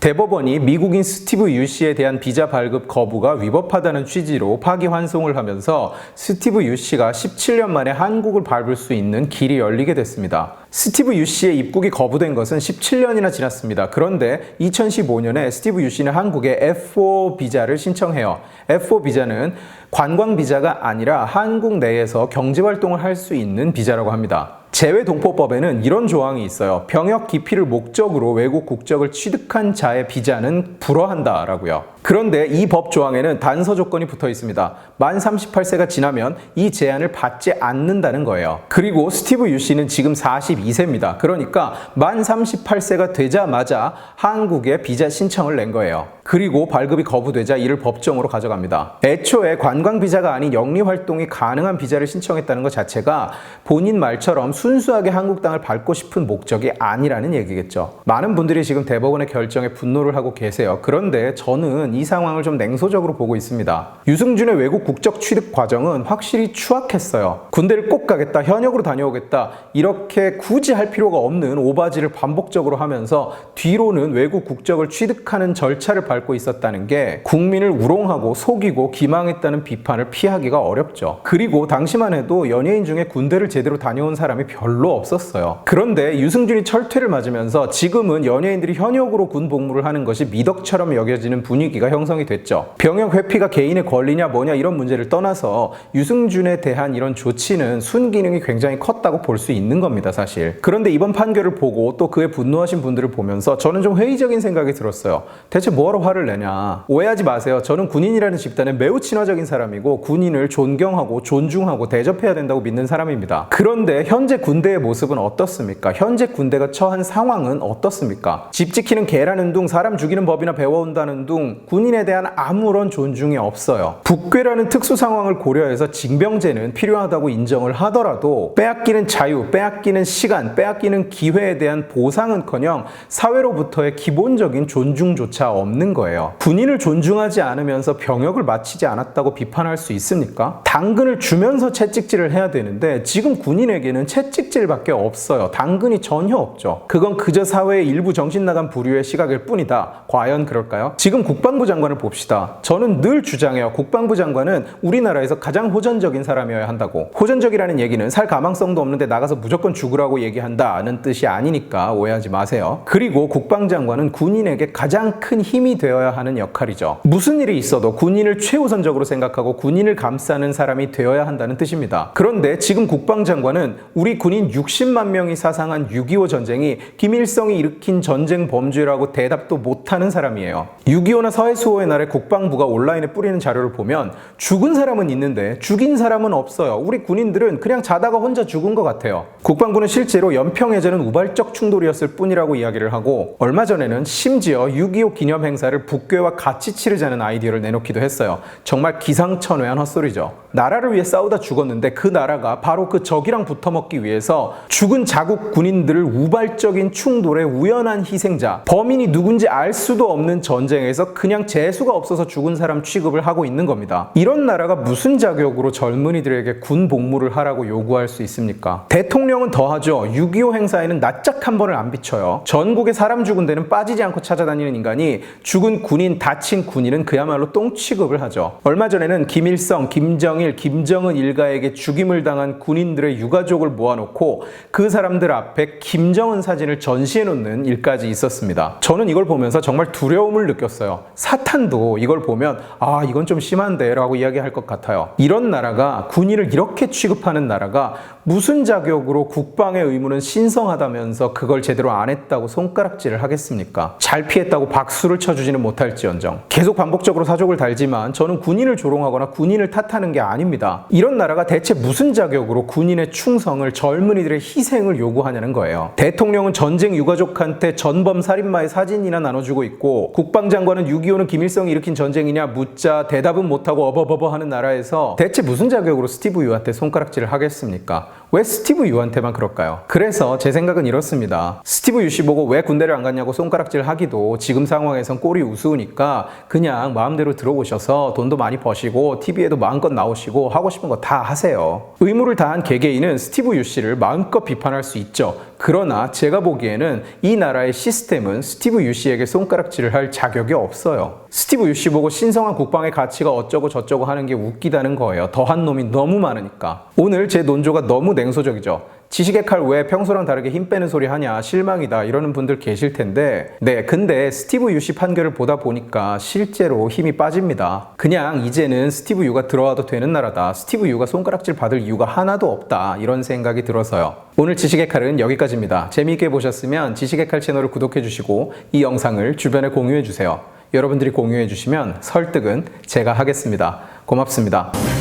대법원이 미국인 스티브 유 씨에 대한 비자 발급 거부가 위법하다는 취지로 파기환송을 하면서 스티브 유 씨가 17년 만에 한국을 밟을 수 있는 길이 열리게 됐습니다. 스티브 유 씨의 입국이 거부된 것은 17년이나 지났습니다. 그런데 2015년에 스티브 유 씨는 한국에 F4 비자를 신청해요. F4 비자는 관광 비자가 아니라 한국 내에서 경제활동을 할 수 있는 비자라고 합니다. 재외동포법에는 이런 조항이 있어요. 병역 기피를 목적으로 외국 국적을 취득한 자의 비자는 불허한다라고요. 그런데 이 법 조항에는 단서 조건이 붙어 있습니다. 만 38세가 지나면 이 제한을 받지 않는다는 거예요. 그리고 스티브 유 씨는 지금 42세입니다. 그러니까 만 38세가 되자마자 한국에 비자 신청을 낸 거예요. 그리고 발급이 거부되자 이를 법정으로 가져갑니다. 애초에 관광 비자가 아닌 영리 활동이 가능한 비자를 신청했다는 것 자체가 본인 말처럼 순수하게 한국 땅을 밟고 싶은 목적이 아니라는 얘기겠죠. 많은 분들이 지금 대법원의 결정에 분노를 하고 계세요. 그런데 저는 이 상황을 좀 냉소적으로 보고 있습니다. 유승준의 외국 국적 취득 과정은 확실히 추악했어요. 군대를 꼭 가겠다, 현역으로 다녀오겠다 이렇게 굳이 할 필요가 없는 오바지를 반복적으로 하면서 뒤로는 외국 국적을 취득하는 절차를 밟고 있었다는 게 국민을 우롱하고 속이고 기망했다는 비판을 피하기가 어렵죠. 그리고 당시만 해도 연예인 중에 군대를 제대로 다녀온 사람이 별로 없었어요. 그런데 유승준이 철퇴를 맞으면서 지금은 연예인들이 현역으로 군 복무를 하는 것이 미덕처럼 여겨지는 분위기가 형성이 됐죠. 병역 회피가 개인의 권리냐 뭐냐 이런 문제를 떠나서 유승준에 대한 이런 조치는 순기능이 굉장히 컸다고 볼 수 있는 겁니다, 사실. 그런데 이번 판결을 보고 또 그에 분노하신 분들을 보면서 저는 좀 회의적인 생각이 들었어요. 대체 뭐하러 화를 내냐? 오해하지 마세요. 저는 군인이라는 집단에 매우 친화적인 사람이고 군인을 존경하고 존중하고 대접해야 된다고 믿는 사람입니다. 그런데 현재 군대의 모습은 어떻습니까? 현재 군대가 처한 상황은 어떻습니까? 집 지키는 개라는 둥, 사람 죽이는 법이나 배워온다는 둥, 군인에 대한 아무런 존중이 없어요. 북괴라는 특수 상황을 고려해서 징병제는 필요하다고 인정을 하더라도 빼앗기는 자유, 빼앗기는 시간, 빼앗기는 기회에 대한 보상은커녕 사회로부터의 기본적인 존중조차 없는 거예요. 군인을 존중하지 않으면서 병역을 마치지 않았다고 비판할 수 있습니까? 당근을 주면서 채찍질을 해야 되는데 지금 군인에게는 채찍질밖에 없어요. 당근이 전혀 없죠. 그건 그저 사회의 일부 정신나간 부류의 시각일 뿐이다. 과연 그럴까요? 지금 국방부 장관을 봅시다. 저는 늘 주장해요. 국방부 장관은 우리나라에서 가장 호전적인 사람이어야 한다고. 호전적이라는 얘기는 살 가망성도 없는데 나가서 무조건 죽으라고 얘기한다는 뜻이 아니니까 오해하지 마세요. 그리고 국방장관은 군인에게 가장 큰 힘이 되어야 하는 역할이죠. 무슨 일이 있어도 군인을 최우선적으로 생각하고 군인을 감싸는 사람이 되어야 한다는 뜻입니다. 그런데 지금 국방장관은 우리 군인 60만 명이 사상한 6.25 전쟁이 김일성이 일으킨 전쟁 범죄라고 대답도 못하는 사람이에요. 6.25나 서해수호의 날에 국방부가 온라인에 뿌리는 자료를 보면 죽은 사람은 있는데 죽인 사람은 없어요. 우리 군인들은 그냥 자다가 혼자 죽은 것 같아요. 국방부는 실제로 연평해전은 우발적 충돌이었을 뿐이라고 이야기를 하고 얼마 전에는 심지어 6.25 기념 행사를 북괴와 같이 치르자는 아이디어를 내놓기도 했어요. 정말 기상천외한 헛소리죠. 나라를 위해 싸우다 죽었는데 그 나라가 바로 그 적이랑 붙어먹기 위해서 죽은 자국 군인들을 우발적인 충돌의 우연한 희생자, 범인이 누군지 알 수도 없는 전쟁에서 그냥 재수가 없어서 죽은 사람 취급을 하고 있는 겁니다. 이런 나라가 무슨 자격으로 젊은이들에게 군 복무를 하라고 요구할 수 있습니까? 대통령은 더하죠. 6.25 행사에는 낯짝 한 번을 안 비춰요. 전국에 사람 죽은 데는 빠지지 않고 찾아다니는 인간이 죽은 군인, 다친 군인은 그야말로 똥 취급을 하죠. 얼마 전에는 김일성, 김정일, 김정은 일가에게 죽임을 당한 군인들의 유가족을 모아놓고 그 사람들 앞에 김정은 사진을 전시해놓는 일까지 있었습니다. 저는 이걸 보면서 정말 두려움을 느꼈어요. 사탄도 이걸 보면 아 이건 좀 심한데 라고 이야기할 것 같아요. 이런 나라가 군인을 이렇게 취급하는 나라가 무슨 자격으로 국방의 의무는 신성하다면서 그걸 제대로 안 했다고 손가락질을 하겠습니까? 잘 피했다고 박수를 쳐주지는 못할지언정. 계속 반복적으로 사족을 달지만 저는 군인을 조롱하거나 군인을 탓하는 게 아닙니다. 이런 나라가 대체 무슨 자격으로 군인의 충성을, 젊은이들의 희생을 요구하냐는 거예요. 대통령은 전쟁 유가족한테 전범 살인마의 사진이나 나눠주고 있고 국방장관은 6.25는 김일성이 일으킨 전쟁이냐 묻자 대답은 못하고 어버버버 하는 나라에서 대체 무슨 자격으로 스티브 유한테 손가락질을 하겠습니까? 왜 스티브 유한테만 그럴까요? 그래서 제 생각은 이렇습니다. 스티브 유 씨 보고 왜 군대를 안 갔냐고 손가락질 하기도 지금 상황에선 꼴이 꼴이 우스우니까 그냥 마음대로 들어오셔서 돈도 많이 버시고 TV에도 마음껏 나오시고 하고 싶은 거 다 하세요. 의무를 다한 개개인은 스티브 유 씨를 마음껏 비판할 수 있죠. 그러나 제가 보기에는 이 나라의 시스템은 스티브 유 씨에게 손가락질을 할 자격이 없어요. 스티브 유 씨 보고 신성한 국방의 가치가 어쩌고 저쩌고 하는 게 웃기다는 거예요. 더한 놈이 너무 많으니까. 오늘 제 논조가 너무 냉소적이죠. 지식의 칼 왜 평소랑 다르게 힘 빼는 소리 하냐, 실망이다 이러는 분들 계실 텐데, 네, 근데 스티브 유 씨 판결을 보다 보니까 실제로 힘이 빠집니다. 그냥 이제는 스티브 유가 들어와도 되는 나라다, 스티브 유가 손가락질 받을 이유가 하나도 없다, 이런 생각이 들어서요. 오늘 지식의 칼은 여기까지입니다. 재미있게 보셨으면 지식의 칼 채널을 구독해 주시고 이 영상을 주변에 공유해 주세요. 여러분들이 공유해 주시면 설득은 제가 하겠습니다. 고맙습니다.